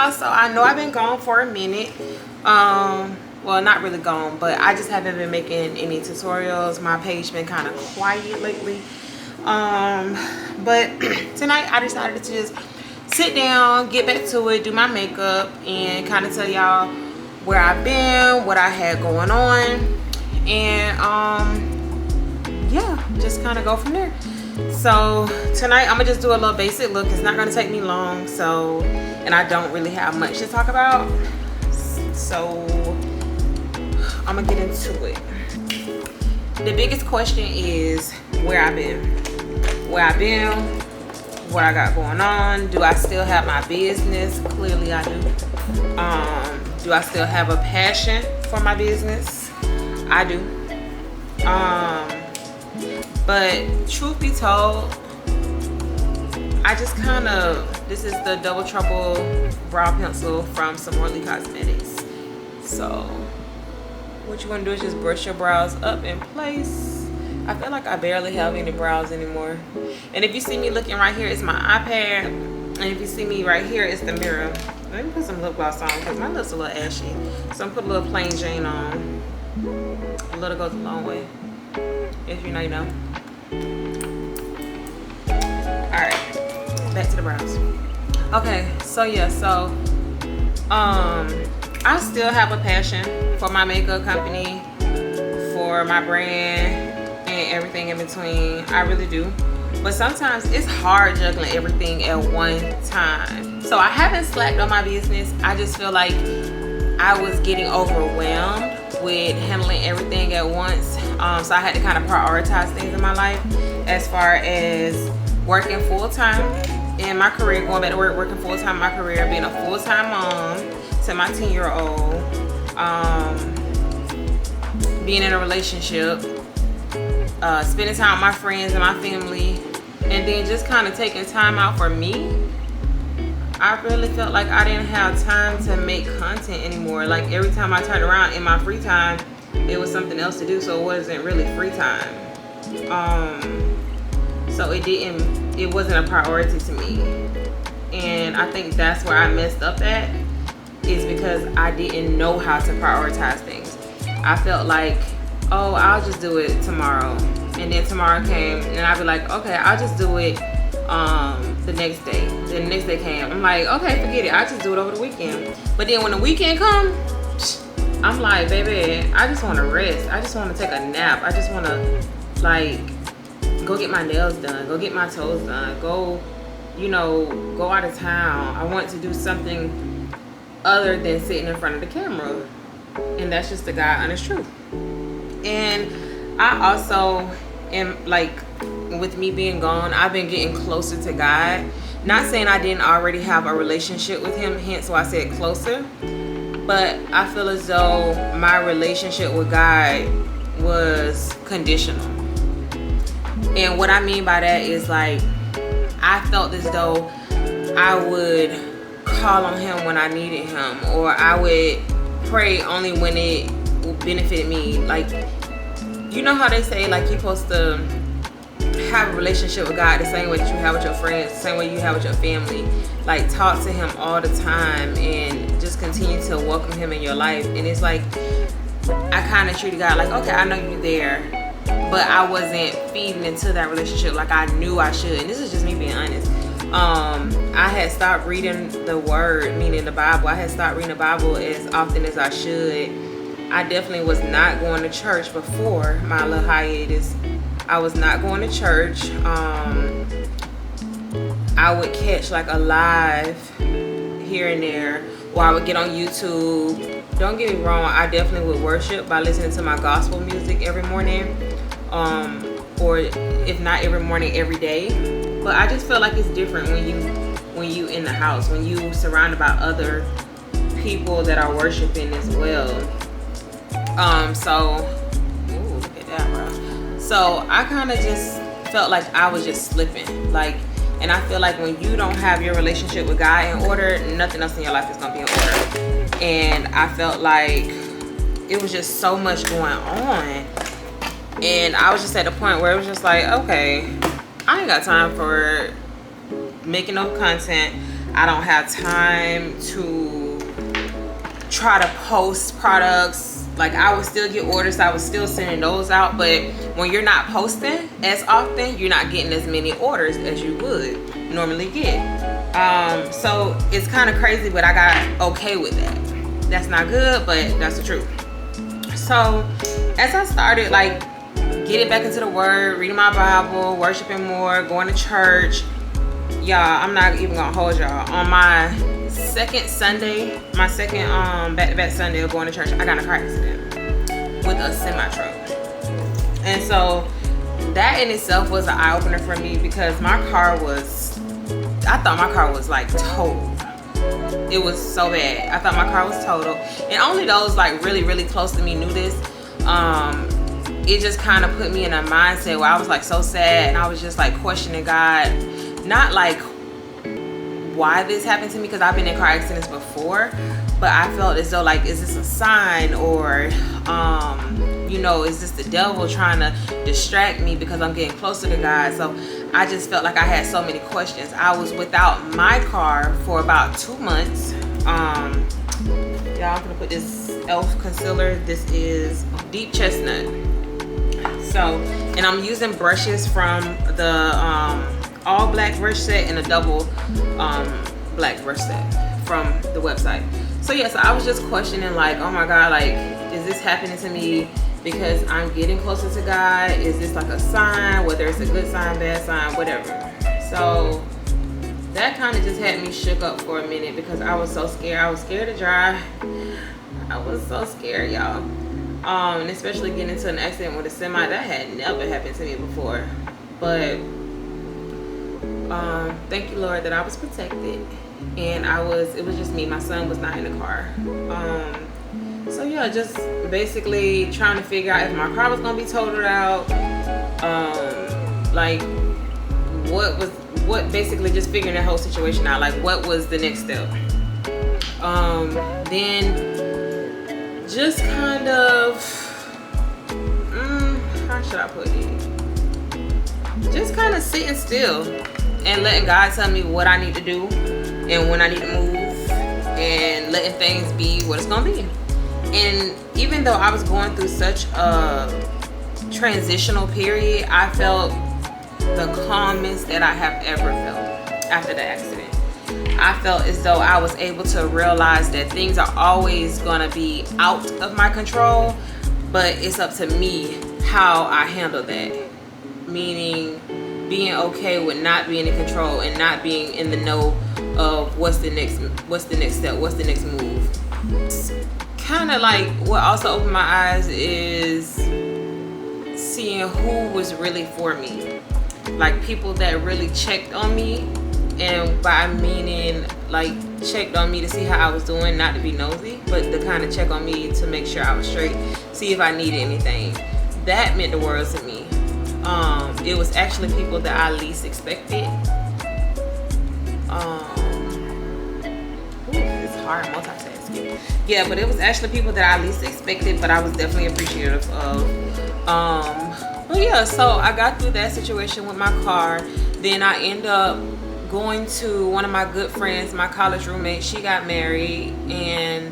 y'all. So I know I've been gone for a minute. Well, not really gone, but I just haven't been making any tutorials. My page been kind of quiet lately. But tonight I decided to just sit down, get back to it, do my makeup, and kind of tell y'all where I've been, what I had going on, and yeah, just kind of go from there. So tonight I'm gonna just do a little basic look. It's not gonna take me long, so, and I don't really have much to talk about, so I'm gonna get into it. The biggest question is where I've been, what I got going on. Do I still have my business? Clearly I do. Do I still have a passion for my business? I do. But truth be told, I just kind of, this is the Double Trouble brow pencil from Samorely Cosmetics. So what you want to do is just brush your brows up in place. I feel like I barely have any brows anymore. And if you see me looking right here, it's my iPad. And if you see me right here, it's the mirror. Let me put some lip gloss on because my lips are a little ashy. So I'm put a little plain Jane on. A little goes a long way. If you know, you know. Alright, back to the brows. Okay, so yeah, so I still have a passion for my makeup company, for my brand, and everything in between. I really do. But sometimes it's hard juggling everything at one time. So I haven't slacked on my business. I just feel like I was getting overwhelmed with handling everything at once. So I had to kind of prioritize things in my life, as far as working full-time in my career, going back to work, working full-time in my career, being a full-time mom to my 10-year-old, being in a relationship, spending time with my friends and my family, and then just kind of taking time out for me. I really felt like I didn't have time to make content anymore. Like every time I turned around in my free time, it was something else to do, so it wasn't really free time. So it wasn't a priority to me. And I think that's where I messed up at, is because I didn't know how to prioritize things. I felt like, oh, I'll just do it tomorrow. And then tomorrow came and I'd be like, okay, I'll just do it the next day. Then the next day came. I'm like, okay, forget it. I'll just do it over the weekend. But then when the weekend comes, I'm like, baby, I just want to rest. I just want to take a nap. I just want to, like, go get my nails done. Go get my toes done. Go, you know, go out of town. I want to do something other than sitting in front of the camera. And that's just the God honest truth. And I also am, like, with me being gone, I've been getting closer to God. Not saying I didn't already have a relationship with him, hence why I said closer. But I feel as though my relationship with God was conditional. And what I mean by that is, like, I felt as though I would call on him when I needed him, or I would pray only when it benefited me. Like, you know how they say, like, you're supposed to have a relationship with God the same way that you have with your friends, the same way you have with your family. Like, talk to him all the time and just continue to welcome him in your life. And it's like, I kind of treated God like, okay, I know you're there, but I wasn't feeding into that relationship like I knew I should. And this is just me being honest. I had stopped reading the word, meaning the Bible. I had stopped reading the Bible as often as I should. I definitely was not going to church before my little hiatus. I was not going to church. I would catch like a live here and there, or I would get on YouTube. Don't get me wrong, I definitely would worship by listening to my gospel music every morning, or if not every morning, every day. But I just feel like it's different when you in the house, when you surrounded by other people that are worshiping as well. So ooh, look at that, bro. So I kind of just felt like I was just slipping, like. And I feel like when you don't have your relationship with God in order, nothing else in your life is gonna be in order. And I felt like it was just so much going on, and I was just at the point where it was just like, okay, I ain't got time for making no content. I don't have time to try to post products. Like, I would still get orders, I was still sending those out, but when you're not posting as often, you're not getting as many orders as you would normally get. So it's kind of crazy, but I got okay with that. That's not good, but that's the truth. So as I started like getting back into the word, reading my Bible, worshiping more, going to church, y'all, I'm not even gonna hold y'all. On my second Sunday, my second back-to-back Sunday of going to church, I got in a car accident with a semi-truck. And so that in itself was an eye-opener for me, because my car was, I thought my car was like totaled. It was so bad. I thought my car was totaled. And only those like really close to me knew this. It just kind of put me in a mindset where I was like so sad, and I was just like questioning God. Not like why this happened to me, because I've been in car accidents before, but I felt as though like, is this a sign, or you know, is this the devil trying to distract me because I'm getting closer to God? So I just felt like I had so many questions. I was without my car for about 2 months. Y'all, I'm gonna put this e.l.f. concealer. This is Deep Chestnut. So, and I'm using brushes from the all black brush set and a double black brush set from the website. So yeah, so I was just questioning like, oh my God, like, is this happening to me because I'm getting closer to God? Is this like a sign, whether it's a good sign, bad sign, whatever? So that kind of just had me shook up for a minute, because I was so scared. I was scared to drive. I was so scared, y'all. And especially getting into an accident with a semi, that had never happened to me before. But thank you, Lord, that I was protected, and it was just me. My son was not in the car. So yeah, just basically trying to figure out if my car was gonna be totaled out. Like what basically just figuring that whole situation out. Like, what was the next step? Then just kind of, how should I put it? Just kind of sitting still and letting God tell me what I need to do and when I need to move, and letting things be what it's gonna be. And even though I was going through such a transitional period, I felt the calmest that I have ever felt after the accident. I felt as though I was able to realize that things are always gonna be out of my control, but it's up to me how I handle that. Meaning being okay with not being in control and not being in the know of what's the next step, what's the next move. Kind of like what also opened my eyes is seeing who was really for me. Like, people that really checked on me, and by meaning like checked on me to see how I was doing, not to be nosy, but to kind of check on me to make sure I was straight, see if I needed anything. That meant the world to me. It was actually people that I least expected. It's hard multitasking. Yeah, but it was actually people that I least expected, but I was definitely appreciative of. But yeah, so I got through that situation with my car. Then I end up going to one of my good friends, my college roommate. She got married, and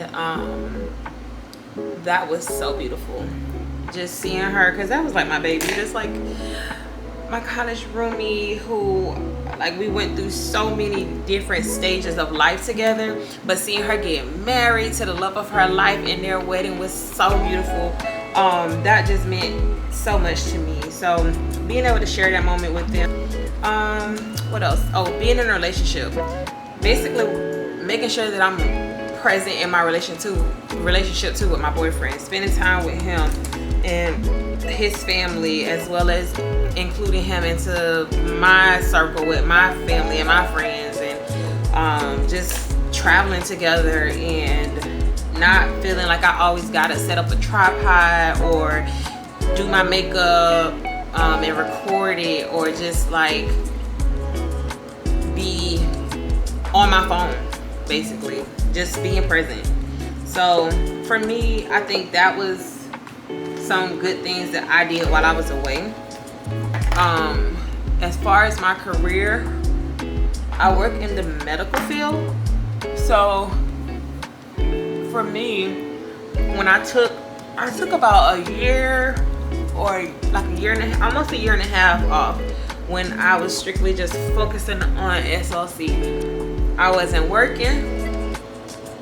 that was so beautiful. Just seeing her, because that was like my baby. Just like my college roomie who, like, we went through so many different stages of life together, but seeing her get married to the love of her life, and their wedding was so beautiful. That just meant so much to me. So being able to share that moment with them. What else? Oh, being in a relationship. Basically making sure that I'm present in my relationship too with my boyfriend. Spending time with him and his family, as well as including him into my circle with my family and my friends, and just traveling together, and not feeling like I always gotta set up a tripod or do my makeup and record it, or just like be on my phone, basically just being present. So for me, I think that was some good things that I did while I was away. As far as my career, I work in the medical field. So for me, when I took about a year or like a year and a half, almost a year and a half off, when I was strictly just focusing on SLC. I wasn't working,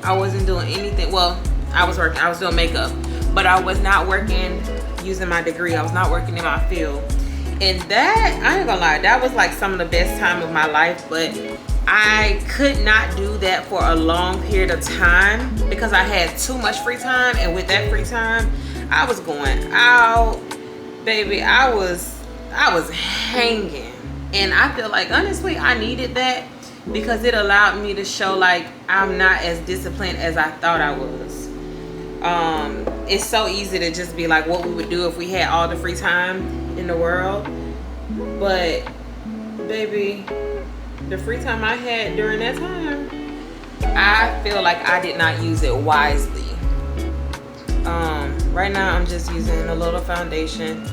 I wasn't doing anything. Well, I was working, I was doing makeup, but I was not working using my degree. I was not working in my field. And that, I ain't gonna lie, that was like some of the best time of my life, but I could not do that for a long period of time because I had too much free time. And with that free time, I was going out, baby. I was hanging. And I feel like, honestly, I needed that because it allowed me to show like I'm not as disciplined as I thought I was. It's so easy to just be like what we would do if we had all the free time in the world. But baby, the free time I had during that time, I feel like I did not use it wisely. Right now I'm just using a little foundation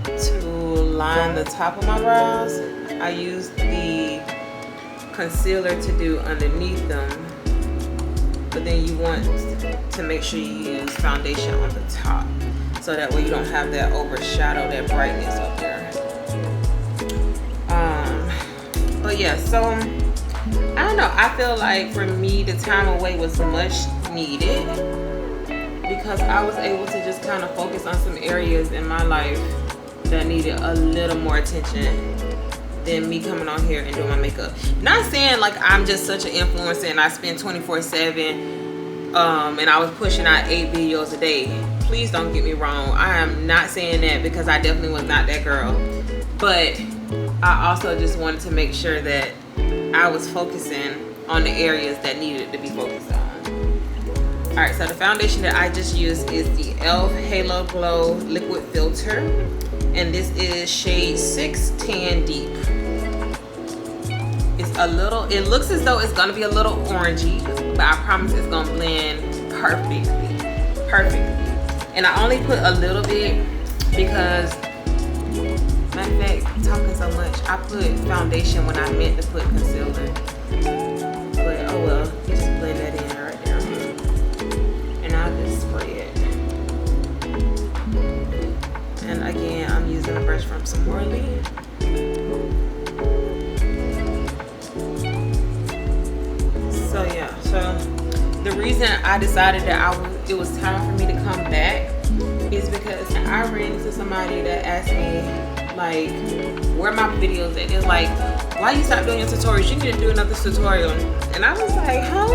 to line the top of my brows. I use the concealer to do underneath them, but then you want to make sure you use foundation on the top, so that way you don't have that overshadow, that brightness up there. But yeah, so I don't know, I feel like for me the time away was much needed because I was able to just kind of focus on some areas in my life that needed a little more attention than me coming on here and doing my makeup. Not saying like I'm just such an influencer and I spend 24/7 and I was pushing out 8 videos a day. Please don't get me wrong, I am not saying that because I definitely was not that girl, but I also just wanted to make sure that I was focusing on the areas that needed to be focused on. Alright, so the foundation that I just used is the e.l.f. Halo Glow Liquid Filter, and this is shade 6 Tan Deep. It's a little, it looks as though it's gonna be a little orangey, but I promise it's gonna blend perfectly. And I only put a little bit because, matter of fact, talking so much, I put foundation when I meant to put concealer. But oh well, you just blend that in right there. And I'll just spray it. And again, I'm using a brush from Samorely. So yeah, so the reason I decided that it was time for me to come back is because I ran into somebody that asked me like where my videos at. It's like, why you stop doing your tutorials? You need to do another tutorial. And I was like, huh?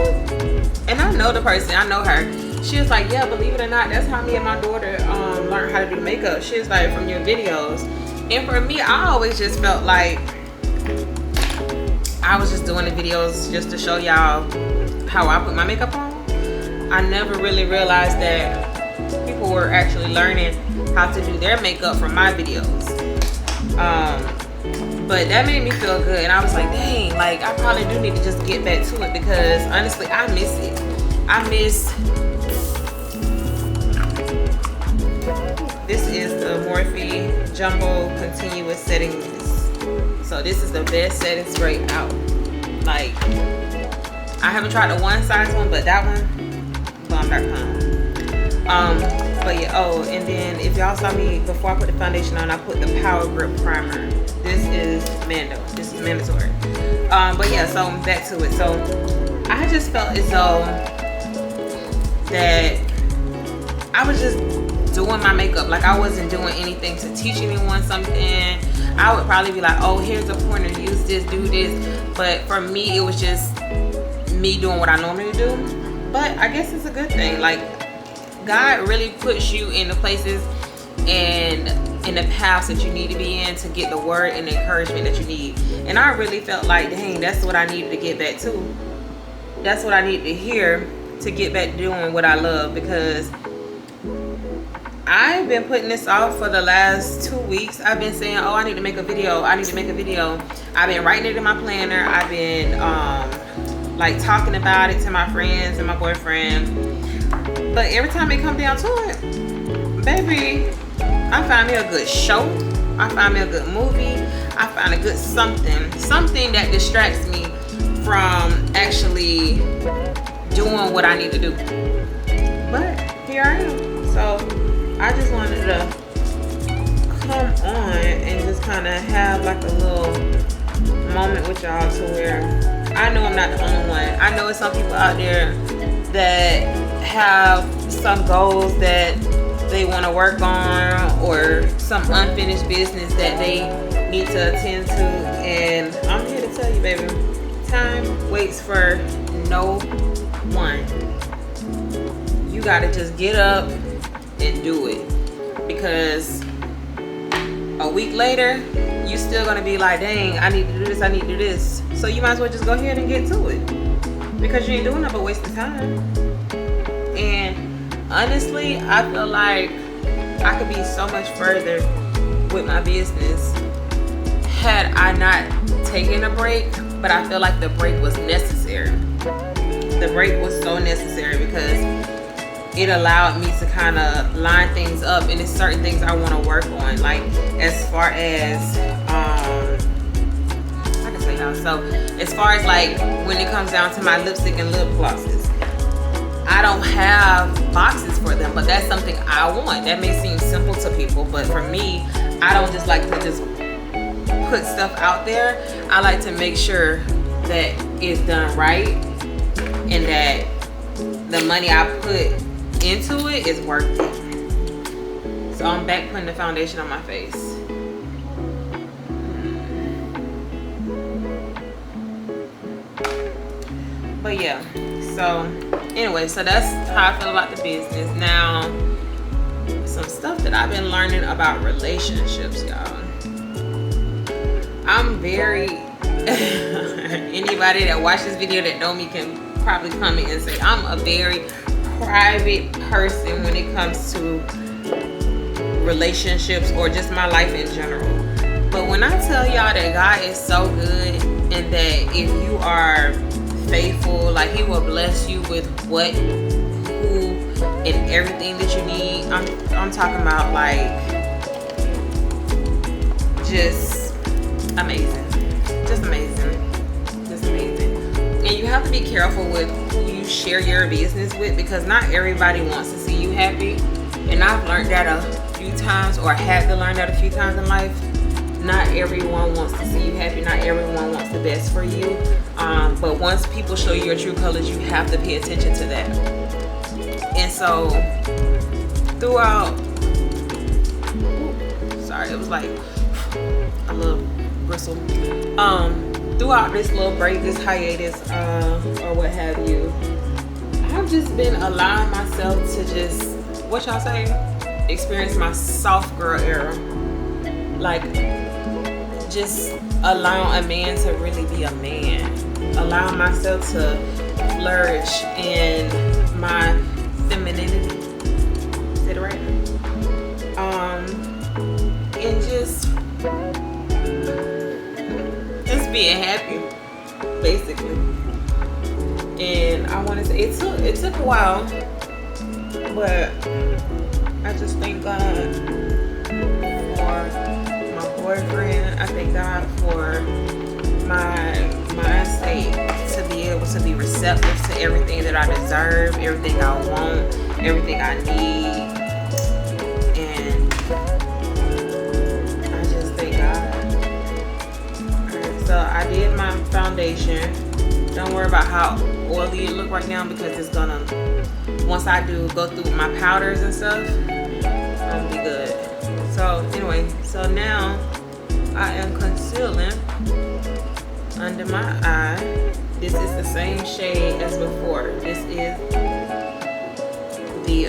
And I know the person, I know her. She was like, yeah, believe it or not, that's how me and my daughter learned how to do makeup. She was like, from your videos. And for me, I always just felt like I was just doing the videos just to show y'all how I put my makeup on. I never really realized that people were actually learning how to do their makeup from my videos. But that made me feel good, and I was like, dang, like I probably do need to just get back to it because honestly I miss it. I miss, this is the Morphe Jumbo Continuous Setting Mist. So this is the best setting spray out. Like, I haven't tried the one size one, but that one, bomb.com. But yeah, oh, and then if y'all saw me before I put the foundation on, I put the Power Grip Primer. This is Mando. This is mandatory. But yeah, so back to it. So I just felt as though that I was just doing my makeup. Like I wasn't doing anything to teach anyone something. I would probably be like, oh, here's a pointer, use this, do this. But for me, it was just me doing what I normally do. But I guess it's a good thing. Like, God really puts you in the places and in the paths that you need to be in to get the word and the encouragement that you need. And I really felt like, dang, that's what I needed to get back to. That's what I needed to hear to get back to doing what I love, because I've been putting this off for the last 2 weeks. I've been saying, oh, I need to make a video. I need to make a video. I've been writing it in my planner. I've been like talking about it to my friends and my boyfriend. But every time it comes down to it, baby, I find me a good show. I find me a good movie. I find a good something that distracts me from actually doing what I need to do. But here I am. So I just wanted to come on and just kind of have like a little moment with y'all to where I know I'm not the only one. I know it's some people out there that have some goals that they want to work on, or some unfinished business that they need to attend to, and I'm here to tell you, baby, time waits for no one. You gotta just get up and do it, because a week later you still gonna be like, dang, I need to do this, I need to do this. So you might as well just go ahead and get to it, because you ain't doing nothing but wasting time. And honestly, I feel like I could be so much further with my business had I not taken a break. But I feel like the break was necessary. The break was so necessary because it allowed me to kind of line things up, and there's certain things I want to work on, like as far as I can say now. So as far as like when it comes down to my lipstick and lip glosses, I don't have boxes for them, but that's something I want. That may seem simple to people, but for me, I don't just like to just put stuff out there. I like to make sure that it's done right and that the money I put into it is worth it. So I'm back putting the foundation on my face. But yeah, so anyway, so that's how I feel about the business. Now, some stuff that I've been learning about relationships, y'all. I'm very anybody that watches this video that know me can probably comment and say I'm a very private person when it comes to relationships or just my life in general. But when I tell y'all that God is so good, and that if you are faithful, like He will bless you with what, who, and everything that you need. I'm talking about like just amazing, just amazing, just amazing. And you have to be careful with who you share your business with, because not everybody wants to see you happy. And I've learned that a few times, or had to learn that a few times in life. Not everyone wants to see you happy. Not everyone wants the best for you. But once people show you your true colors, you have to pay attention to that. And so throughout, sorry, it was like a little bristle. Throughout this little break, this hiatus, or what have you, I've just been allowing myself to just, what y'all say, experience my soft girl era. Like, just allow a man to really be a man. Allow myself to flourish in my femininity. Is it right? And just being happy, basically. And I want to say it took a while, but I just thank God for my boyfriend. I thank God for my state to be able to be receptive to everything that I deserve, everything I want, everything I need. And I just thank God. Alright, so I did my foundation. Don't worry about how oily it look right now, because it's gonna, once I go through my powders and stuff, I'm gonna be good. So anyway, so now I am concealing under my eye. This is the same shade as before. This is the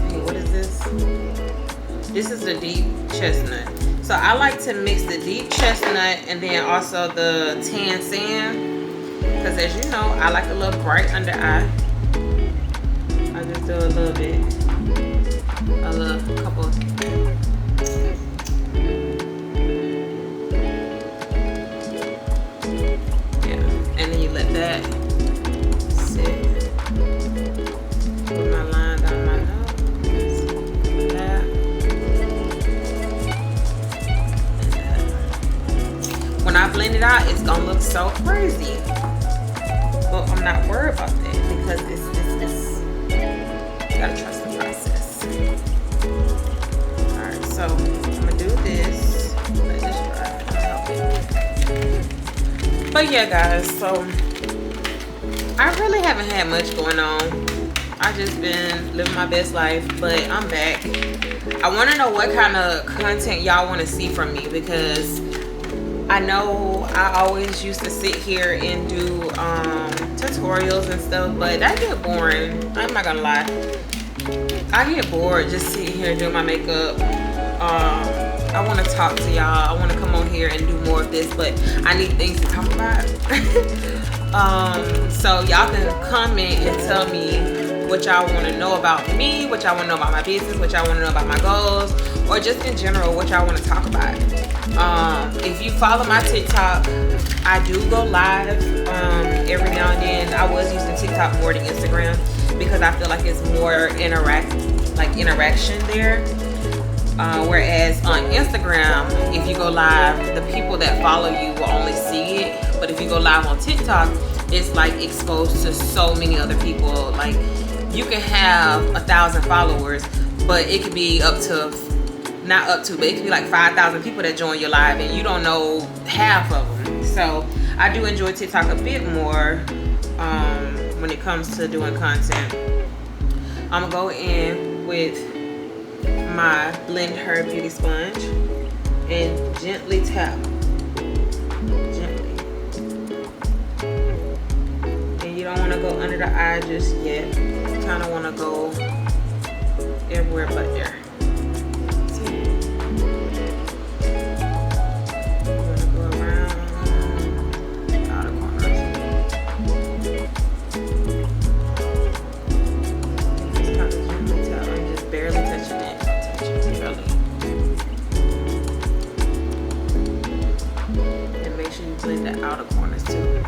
hey, what is this? This is the deep chestnut. So I like to mix the deep chestnut and then also the tan sand, because as you know, I like a little bright under eye. I just do a little bit, a couple. Yeah, and then you let that sit. Put my line down my nose. That. And that. When I blend it out, it's gonna look so crazy. But I'm not worried about that because it's you gotta trust the process. Alright, so I'm gonna do this. Let this dry. But yeah, guys, so I really haven't had much going on. I just been living my best life, but I'm back. I want to know what kind of content y'all want to see from me, because I know I always used to sit here and do tutorials and stuff, but that get boring. I'm not gonna lie. I get bored just sitting here doing my makeup. I want to talk to y'all. I want to come on here and do more of this, but I need things to talk about. So y'all can comment and tell me what y'all want to know about me, what y'all want to know about my business, what y'all want to know about my goals, or just in general what y'all want to talk about. If you follow my TikTok, I do go live every now and then. I was using TikTok more than Instagram because I feel like it's more interaction there. Whereas on Instagram, if you go live, the people that follow you will only see it. But if you go live on TikTok, it's like exposed to so many other people. Like, you can have 1,000 followers, but it could be but it could be like 5,000 people that join your live and you don't know half of them. So I do enjoy TikTok a bit more when it comes to doing content. I'm gonna go in with my BlendHer beauty sponge and gently tap. You don't want to go under the eye just yet. You kind of want to go everywhere but there. See? You want to go around the outer corners. Just kind of gently tap. I'm just barely touching it. Barely. And make sure you blend the outer corners too.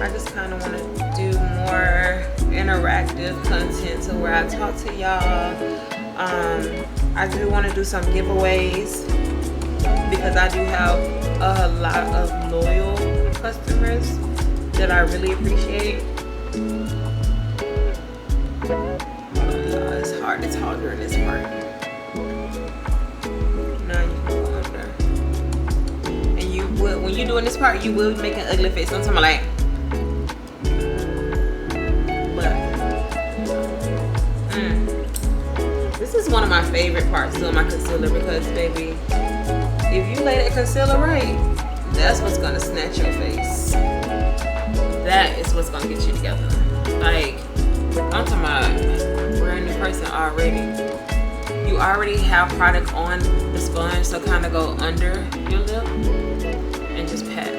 I just kind of want to do more interactive content to where I talk to y'all. I do want to do some giveaways because I do have a lot of loyal customers that I really appreciate. It's hard to talk during this part. Now you can go under. And you will, when you're doing this part, you will make an ugly face. Sometimes I'm like, this is one of my favorite parts doing my concealer because, baby, if you lay that concealer right, that's what's gonna snatch your face. That is what's gonna get you together. Like, I'm talking about brand new person already. You already have product on the sponge, so kind of go under your lip and just pat.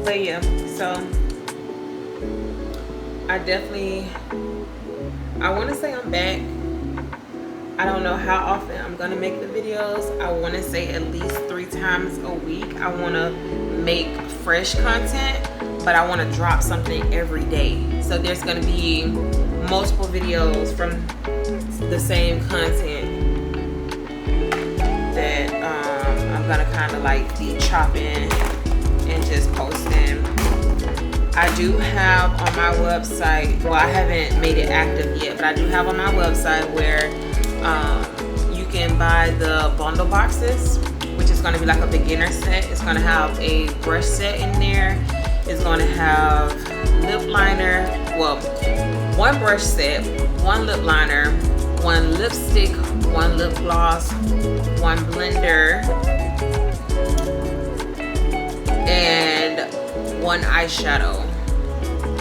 But yeah, so I want to say I'm back. I don't know how often I'm gonna make the videos. I want to say at least 3 times a week. I want to make fresh content, but I want to drop something every day. So there's gonna be multiple videos from the same content that I'm gonna kind of like be chopping and just posting. I do have on my website, well, I haven't made it active yet, but I do have on my website where you can buy the bundle boxes, which is going to be like a beginner set. It's going to have a brush set in there. It's going to have lip liner, well, 1 brush set, 1 lip liner, 1 lipstick, 1 lip gloss, 1 blender, and 1 eyeshadow.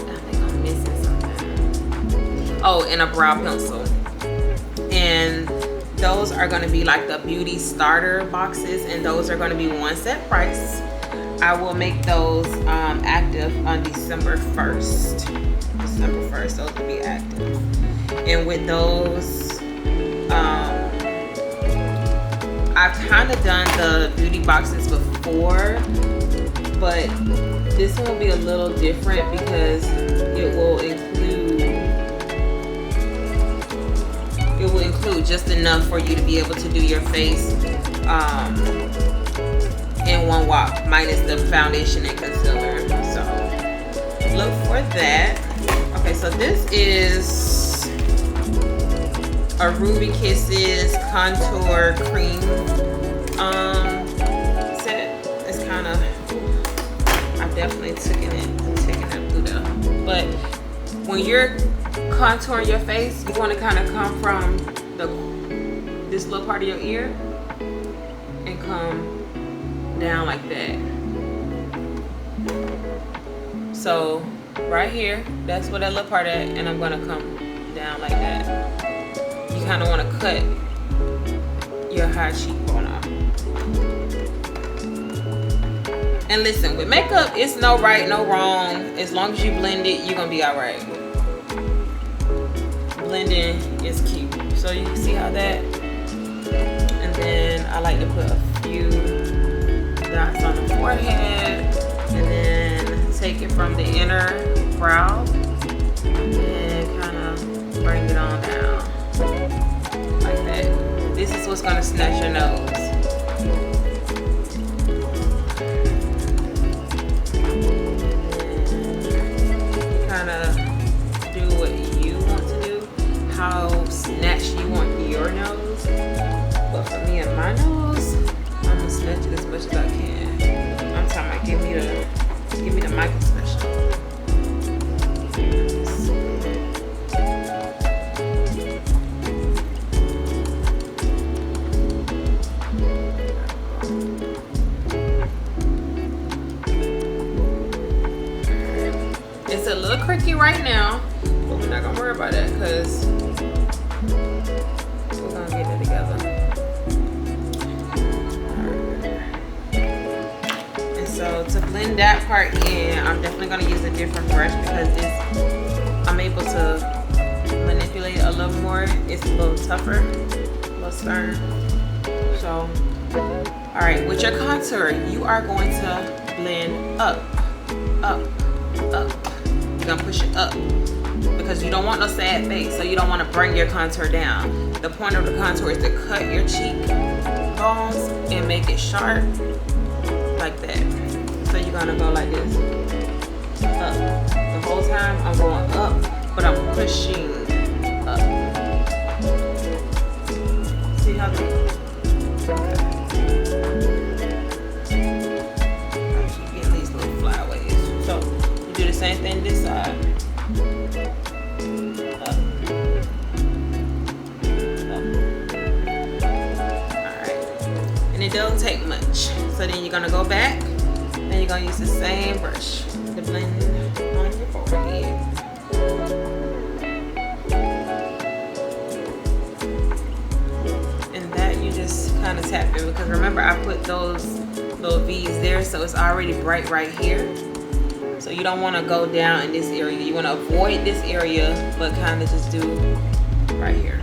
I think I'm missing something. Oh, and a brow pencil. And those are going to be like the beauty starter boxes, and those are going to be 1 set price. I will make those active on December 1st. December 1st, those will be active. And with those, I've kind of done the beauty boxes before, but this one will be a little different because it will include just enough for you to be able to do your face in one walk, minus the foundation and concealer. So look for that. Okay, so this is a Ruby Kisses contour cream set. It's kind of, I've definitely taken it through there. But when you're contouring your face, you want to kind of come from this little part of your ear and come down like that. So right here, that's where that little part at, and I'm gonna come down like that. You kind of want to cut your high cheekbone off. And listen, with makeup, it's no right, no wrong. As long as you blend it, you're gonna be all right. Blending is key. So you can see how that, and then I like to put a few dots on the forehead, and then take it from the inner brow and kind of bring it on down like that. This is what's gonna snatch your nose. Kind of do what you want to do, how snatched you want your nose. But for me and my nose, I'm gonna snatch it as much as I can. I'm talking about give me the mic special. It's a little cricky right now, but we're not gonna worry about that because we're gonna get it together. And so to blend that part in, I'm definitely gonna use a different brush because I'm able to manipulate it a little more. It's a little tougher, a little stern. So, all right, with your contour, you are going to blend up, up, up. You're gonna push it up because you don't want no sad face, so you don't want to bring your contour down. The point of the contour is to cut your cheek bones and make it sharp like that. So you're gonna go like this, up. The whole time I'm going up, but I'm pushing up. See how that? Okay. I keep getting these little flyaways. So you do the same thing this side. Up. Up. Alright. And it doesn't take much. So then you're gonna go back and you're gonna use the same brush to blend on your forehead. And that you just kind of tap in because remember I put those little V's there, so it's already bright right here. So you don't want to go down in this area. You want to avoid this area, but kind of just do right here.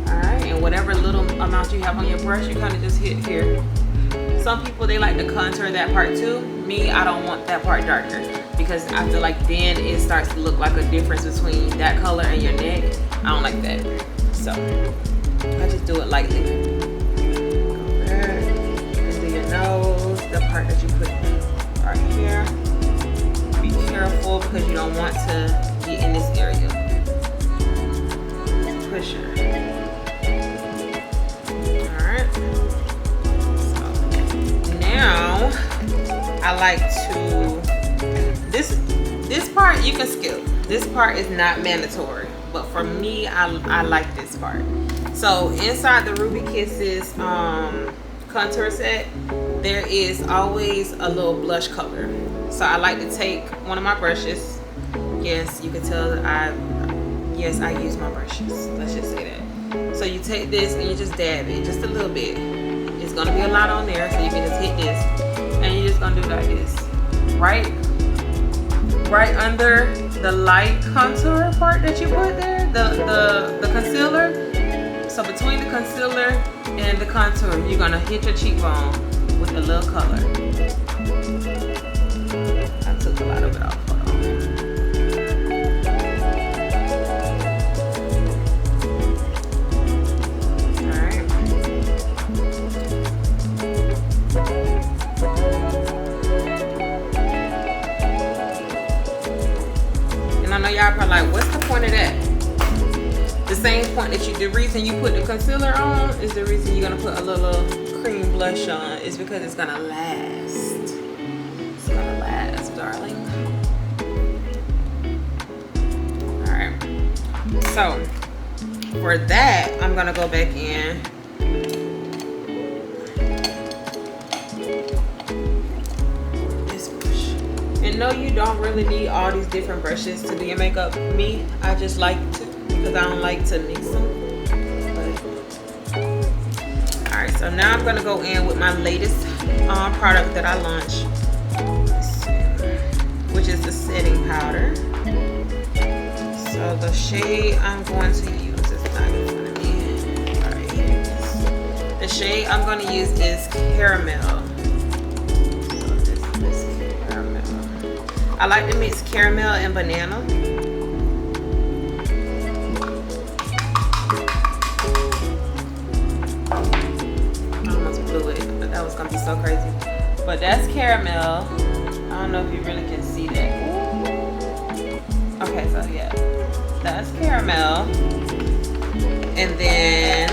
Alright, and whatever little amount you have on your brush, you kind of just hit here. Some people, they like to contour that part too. Me, I don't want that part darker because I feel like then it starts to look like a difference between that color and your neck. I don't like that. So I just do it lightly. Go back and do your nose, the part that you put right here. Be careful because you don't want to get in this area. Push her. Alright. So now I like to this part you can skip. This part is not mandatory. but for me, I like this part. So inside the Ruby Kisses contour set, there is always a little blush color. So I like to take one of my brushes. Yes, you can tell I use my brushes. Let's just say that. So you take this and you just dab it just a little bit. It's gonna be a lot on there, so you can just hit this, and you're just gonna do like this, right under the light contour part that you put there, the concealer. So between the concealer and the contour, you're gonna hit your cheekbone with a little color. I took a lot of it off. Hold on. Alright. And I know y'all probably like, what's the point of that? The same point that the reason you put the concealer on is the reason you're gonna put a little cream blush on, is because it's gonna last. It's gonna last, darling. Alright. So for that, I'm gonna go back in. This brush. And no, you don't really need all these different brushes to do your makeup. Me, I just like to, because I don't like to mix them. Alright, so now I'm gonna go in with my latest product that I launched, which is the setting powder. So the shade I'm going to use is not in front of me. Alright, here it is. The shade I'm going to use is Caramel. So this is Caramel. I like to mix caramel and banana. That was gonna be so crazy, but that's caramel. I don't know if you really can see that. Okay, so yeah, that's caramel. And then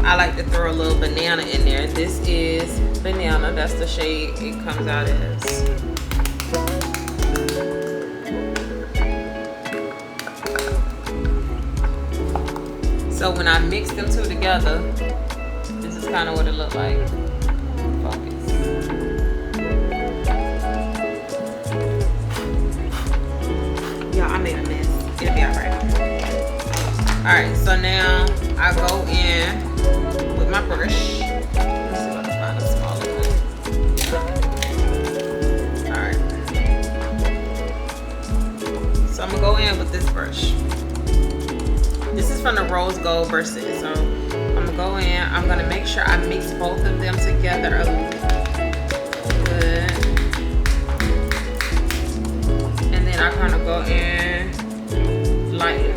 I like to throw a little banana in there. This is banana. That's the shade it comes out as. So when I mix them two together, this is kind of what it looked like. Focus. Yeah, I made a mess. It'll be alright. Alright, so now I go in with my brush. Let me see if I can find a smaller one. Alright. So I'm gonna go in with this brush. This is from the Rose Gold Versed. So I'm gonna go in. I'm gonna make sure I mix both of them together a little good. And then I kind of go in light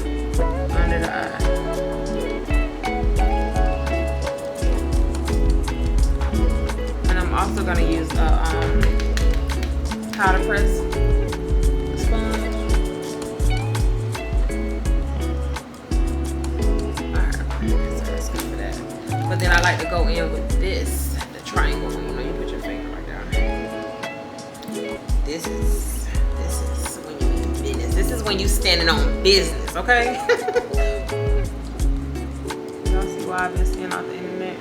under the eye. And I'm also gonna use a powder press sponge. But then I like to go in with this, the triangle. You know, you put your finger right down. This is when you in business. This is when you standing on business, okay? Y'all see why I've been seeing off the internet?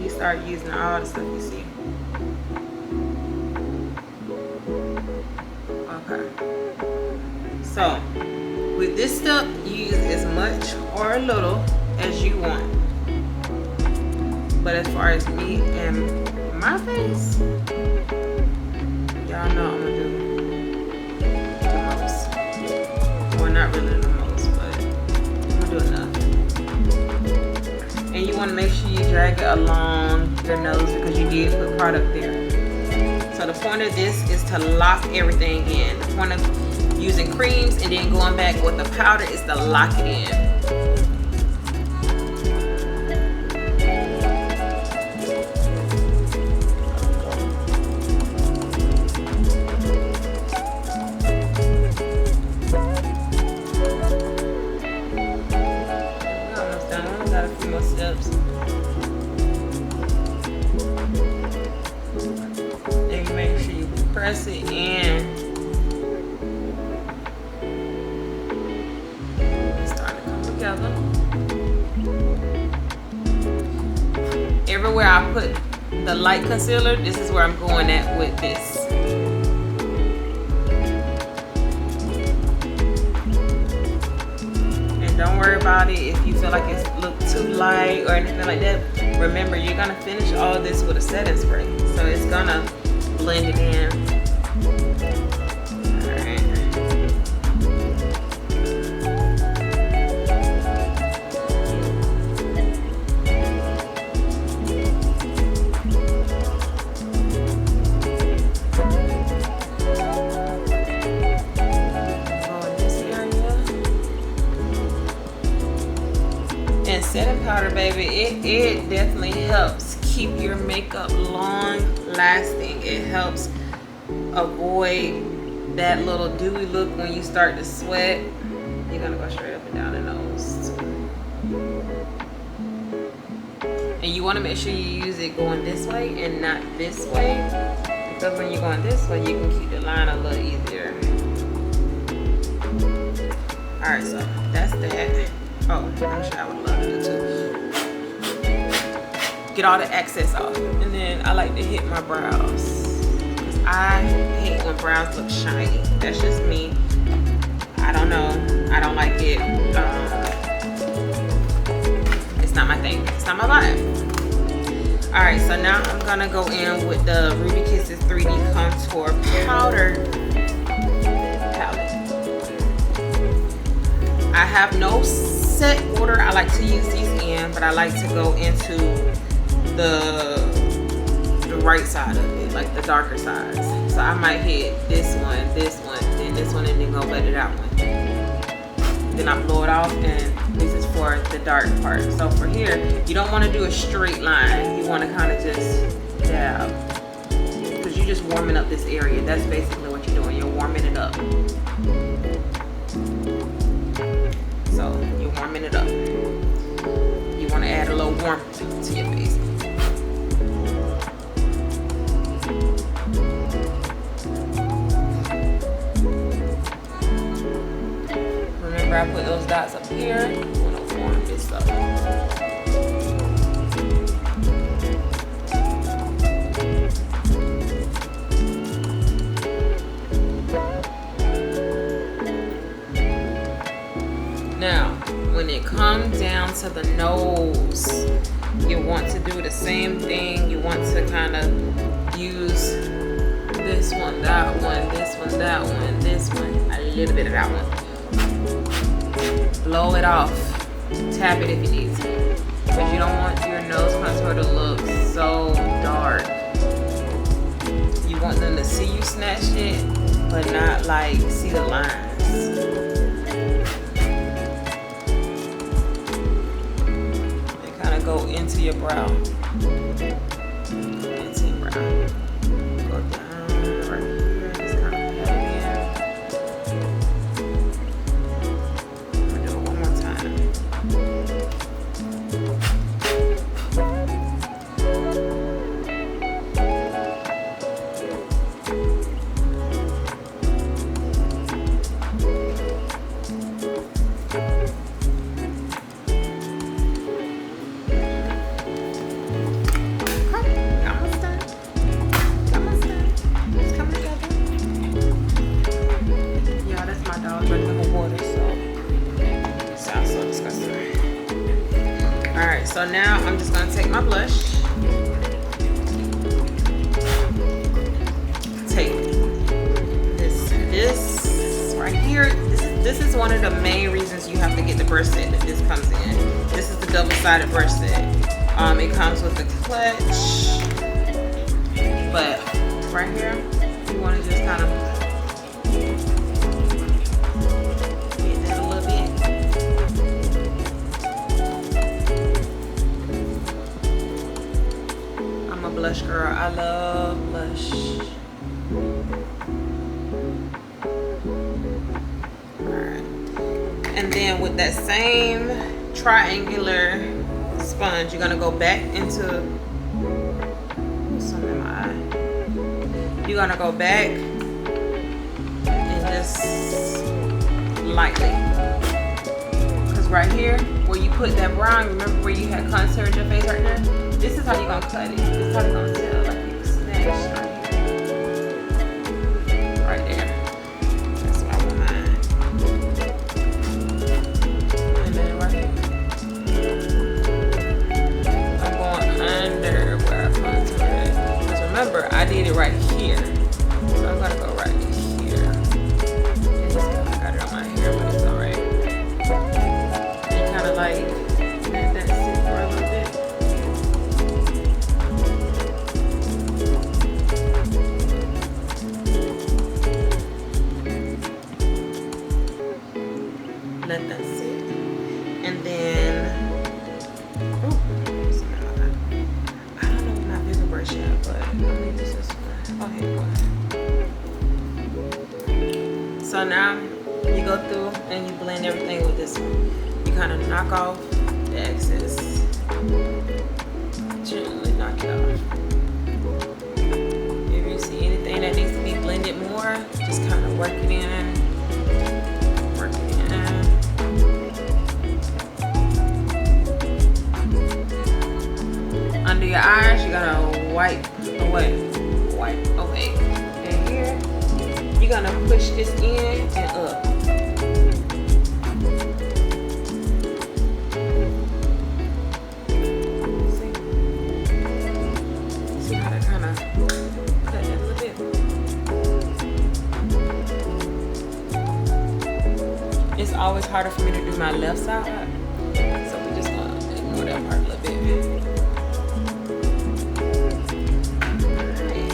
You start using all the stuff you see. Okay. So with this stuff, you use as much or a little as you want. But as far as me and my face, y'all know I'm gonna do the most. Well, not really the most, but I'm gonna do enough. And you wanna make sure you drag it along your nose because you did put product there. So the point of this is to lock everything in. The point of using creams and then going back with the powder is to lock it in. Press it in. Everywhere I put the light concealer, this is where I'm going at with this. And don't worry about it if you feel like it's look too light or anything like that. Remember, you're gonna finish all this with a setting spray, so it's gonna blend it in. Setting powder, baby, it definitely helps keep your makeup long lasting. It helps avoid that little dewy look when you start to sweat. You're gonna go straight up and down the nose. And you want to make sure you use it going this way and not this way, because when you're going this way, you can keep the line a little easier. Alright, so that's that. Oh, I'm sure I would love to do too. Get all the excess off. And then I like to hit my brows, because I hate when brows look shiny. That's just me. I don't know. I don't like it. It's not my thing. It's not my vibe. Alright, so now I'm going to go in with the Ruby Kisses 3D Contour Powder palette. I have no set order I like to use these in, but I like to go into the right side of it, like the darker sides. So I might hit this one, then this one, and then go back to that one. Then I blow it off, and this is for the dark part. So for here, you don't want to do a straight line. You want to kind of just dab, because you're just warming up this area. That's basically what you're doing. You're warming it up. So you're warming it up. You want to add a little warmth to your face. Remember, I put those dots up here. You want to warm this up. Now, when it comes down to the nose, you want to do the same thing. You want to kind of use this one, that one, this one, that one, this one, a little bit of that one. Blow it off. Tap it if you need to, because you don't want your nose contour to look so dark. You want them to see you snatch it, but not like see the lines. Go into your brow, into your brow, go down right here, just kind of pat it in. I'm gonna do it one more time. So now I'm just going to take my blush, take this right here. This is one of the main reasons you have to get the brush set that this comes in. This is the double-sided brush set. It comes with the clutch, but right here you want to just kind of hit that a little bit. Blush girl, I love blush. Alright. And then with that same triangular sponge, you're gonna go back into some in my eye. You're gonna go back and just lightly. Because right here, where you put that brown, remember where you had contoured your face right there? This is how you're gonna cut it. This is how you're gonna tell, like you snatched right here. Right there. That's what I want mine. And then right here. I'm going under where I contoured it. Because remember, I did it right here. So I'm gonna go right here. And just I got it on my hair, but it's alright. And kind of like let that sit for a little bit. Let that sit. And then, ooh, I don't know my bigger brush yet, but I'm gonna use this one. Go ahead, go ahead. So now you go through and you blend everything with this one. You kind of knock off the excess. Gently knock it off. If you see anything that needs to be blended more, just kind of work it in. Work it in. Under your eyes, you gotta wipe away. Wipe away. And here, you're gonna push this in and up. See how that kind of cut that a little bit. It's always harder for me to do my left side, so we just gonna ignore that part a little bit.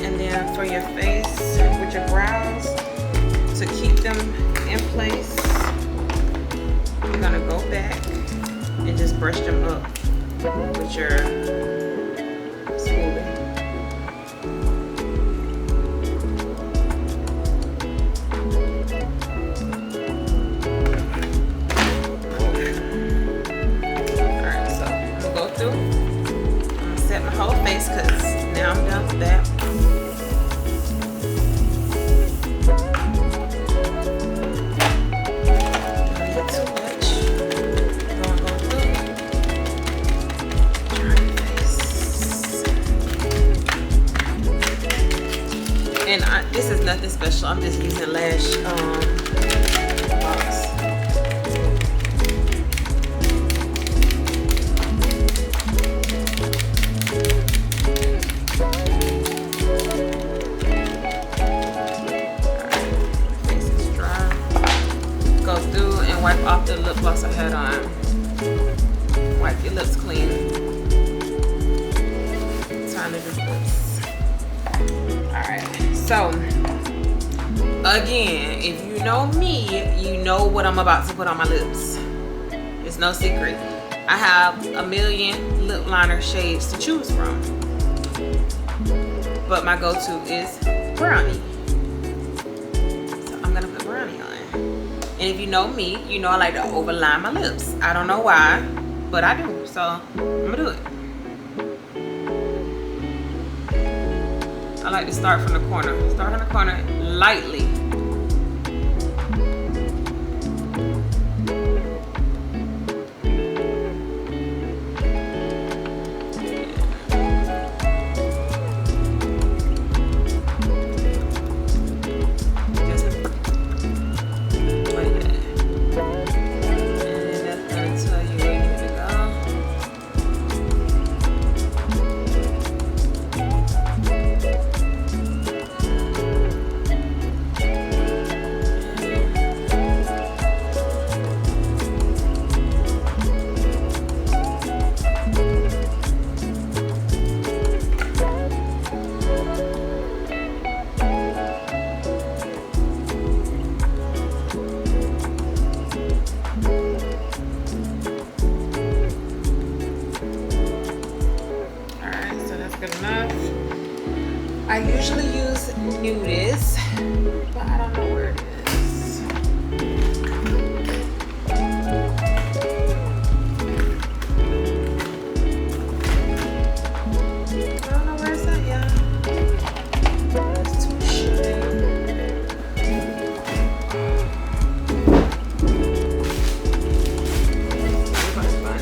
And then for your face, with your brows, to keep them in place, you're gonna go back and just brush them up with your spoolie. Alright, so I'm gonna go through. I'm gonna set my whole face because now I'm done with that. And this is nothing special. I'm just using lash box. Alright, face is dry. Go through and wipe off the lip gloss I had on. Wipe your lips clean. Time to do this. Alright, so again, if you know me, you know what I'm about to put on my lips. It's no secret. I have a million lip liner shades to choose from, but my go-to is Brownie. So I'm gonna put Brownie on. And if you know me, you know I like to overline my lips. I don't know why, but I do. So I'm gonna do it. I like to start from the corner. Start from the corner lightly. Just like that. And that's gonna tell you where you need to go. Good enough. I usually use Nu.dist, but I don't know where it is. I don't know where it's at, y'all. It's too shitty. If I find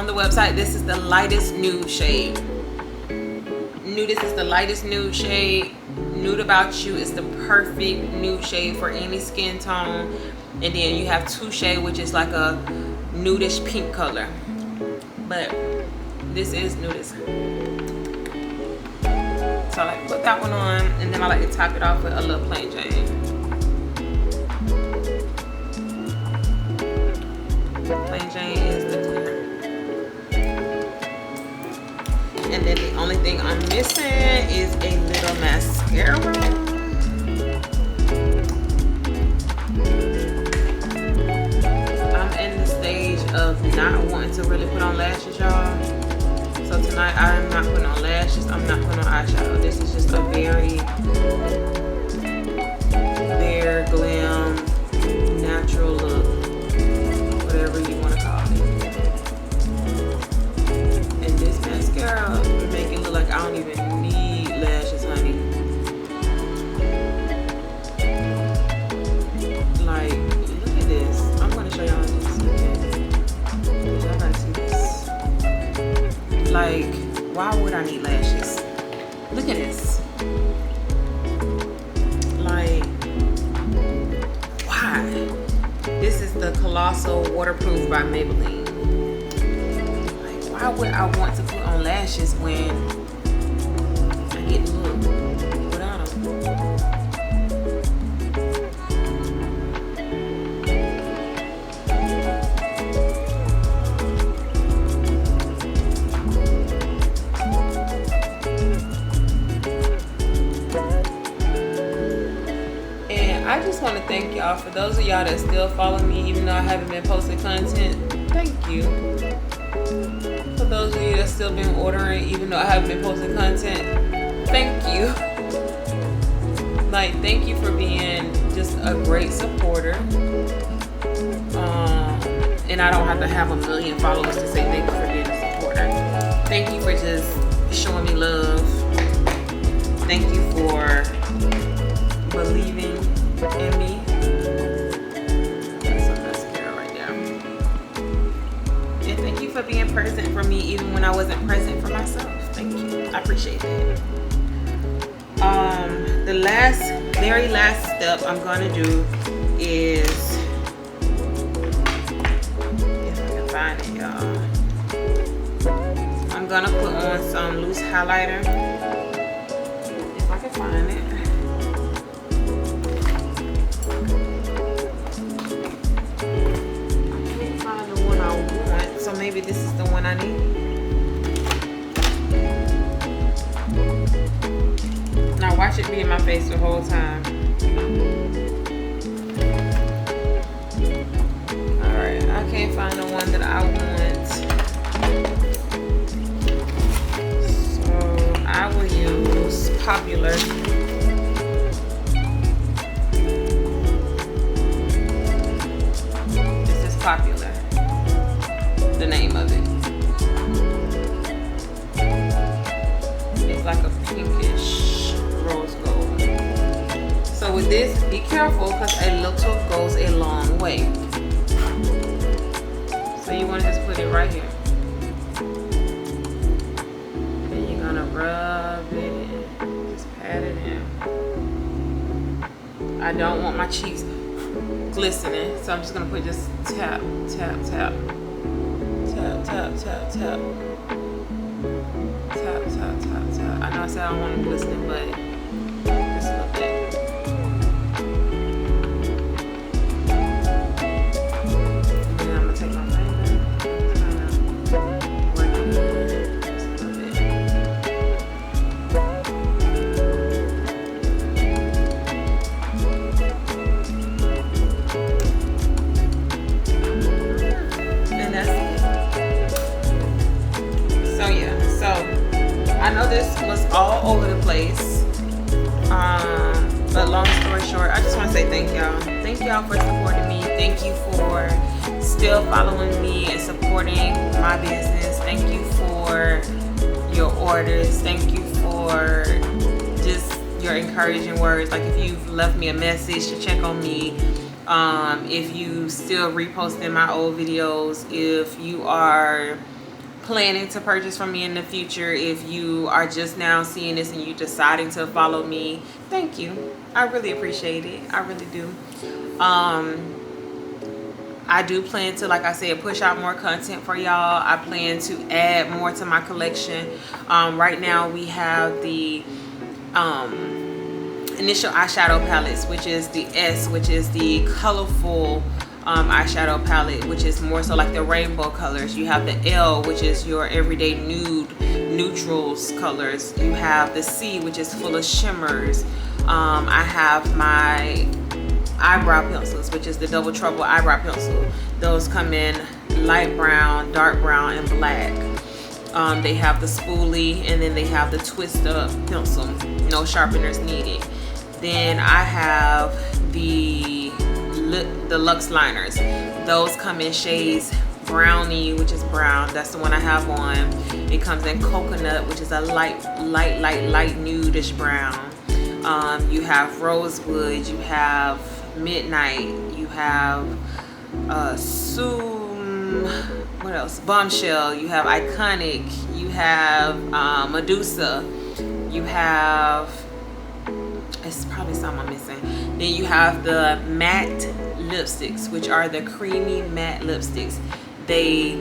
on the website, this is the lightest nude shade. Nu.dist is the lightest nude shade. Nude About You is the perfect nude shade for any skin tone. And then you have 2 shade, which is like a nudish pink color. But this is Nu.dist. So I like to put that one on, and then I like to top it off with a little plain Jane. Plain Jane is the clear. And then the only thing I'm missing is a little mascara. I'm in the stage of not wanting to really put on lashes, y'all. So tonight I'm not putting on lashes, I'm not putting on eyeshadow. This is just a very bare glam, natural look, whatever you want to call it. And this mascara will make it look like I don't even need lashes, honey. Like, look at this. I'm going to show y'all this. Y'all gotta see this. Like, why would I need lashes? Look at this. Like, why? This is the Colossal Waterproof by Maybelline. Like, why would I want to put on lashes when I get to look without them? I just want to thank y'all, for those of y'all that still follow me even though I haven't been posting content. Thank you. For those of you that still been ordering even though I haven't been posting content, thank you. Like, thank you for being just a great supporter. And I don't have to have 1 million followers to say thank you for being a supporter. Thank you for just showing me love. Thank you for believing in me. That's some mascara right there. And thank you for being present for me even when I wasn't present for myself. Thank you. I appreciate it. The very last step I'm gonna do is, if I can find it, y'all, I'm gonna put on some loose highlighter. If I can find it. So maybe this is the one I need. Now watch it be in my face the whole time. Alright, I can't find the one that I want. So I will use Popular. This is Popular. The name of it. It's like a pinkish rose gold. So with this, be careful because a little goes a long way. So you want to just put it right here. Then you're gonna rub it in. Just pat it in. I don't want my cheeks glistening, so I'm just gonna put just tap, tap, tap. Tap, tap, tap, tap. Tap, tap, tap, tap. I know I said I don't want to glisten, but just a little bit. And then I'm going to take my finger and kind of work it in just a little bit. And that's it. I know this was all over the place, but long story short, I just want to say thank y'all. Thank y'all for supporting me. Thank you for still following me and supporting my business. Thank you for your orders. Thank you for just your encouraging words. Like if you've left me a message to check on me, if you still reposting my old videos, if you are planning to purchase from me in the future, if you are just now seeing this and you deciding to follow me, thank you. I really appreciate it. I really do. I do plan to, like I said, push out more content for y'all. I plan to add more to my collection. Right now we have the initial eyeshadow palettes, which is the S, which is the colorful eyeshadow palette, which is more so like the rainbow colors. You have the L, which is your everyday nude neutrals colors. You have the C, which is full of shimmers. I have my eyebrow pencils, which is the Double Trouble eyebrow pencil. Those come in light brown, dark brown, and black. They have the spoolie, and then they have the twist up pencil, no sharpeners needed. Then I have the Luxe liners. Those come in shades Brownie, which is brown. That's the one I have on. It comes in coconut, which is a light nudish brown. You have rosewood, you have midnight, you have what else? Bombshell, you have iconic, you have Medusa, you have, it's probably some I'm missing. Then you have the matte lipsticks, which are the creamy matte lipsticks. They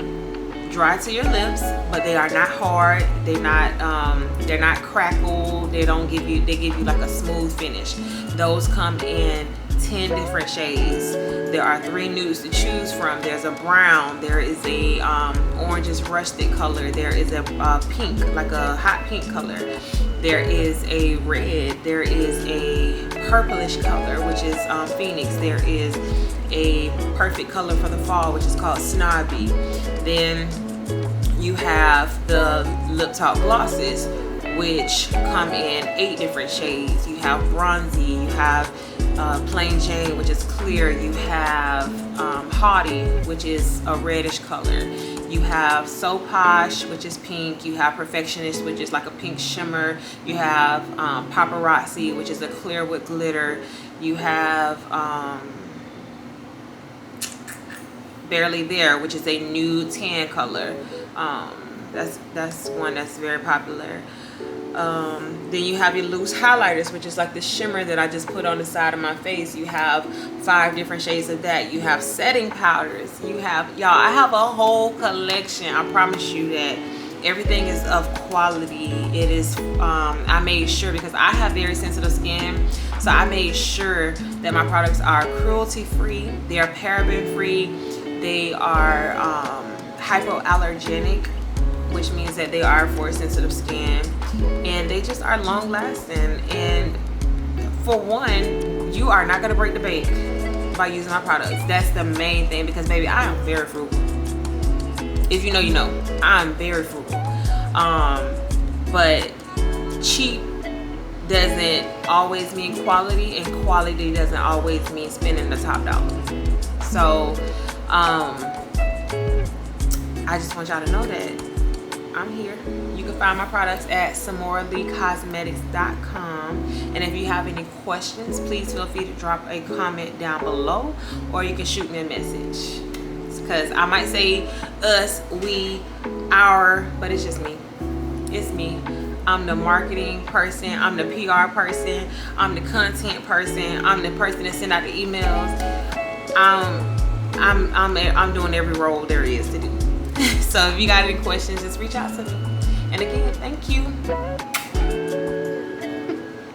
dry to your lips, but they are not hard. They're not crackled. They give you like a smooth finish. Those come in 10 different shades. There are 3 nudes to choose from. There's a brown, there is a orangish rustic color, there is a pink, like a hot pink color, there is a red, there is a purplish color, which is Phoenix, there is a perfect color for the fall, which is called Snobby. Then you have the lip top glosses, which come in 8 different shades. You have bronzy, you have plain Jane, which is clear, you have haughty, which is a reddish color, you have so posh, which is pink, you have perfectionist, which is like a pink shimmer, you have paparazzi, which is a clear with glitter, you have barely there, which is a nude tan color. That's one that's very popular. Then you have your loose highlighters, which is like the shimmer that I just put on the side of my face. You have 5 different shades of that. You have setting powders. You have, y'all, I have a whole collection. I promise you that everything is of quality. It is, I made sure, because I have very sensitive skin, so I made sure that my products are cruelty free, they are paraben free, they are hypoallergenic, which means that they are for sensitive skin, and they just are long lasting. And for one, you are not gonna break the bank by using my products. That's the main thing, because baby, I am very frugal. If you know, you know, I'm very frugal. But cheap doesn't always mean quality, and quality doesn't always mean spending the top dollar. So I just want y'all to know that I'm here. You can find my products at SamoraLeeCosmetics.com. And if you have any questions, please feel free to drop a comment down below, or you can shoot me a message. Because I might say us, we, our, but it's just me. It's me. I'm the marketing person, I'm the PR person, I'm the content person, I'm the person that send out the emails. I'm doing every role there is to do. So if you got any questions, just reach out to me. And again, thank you.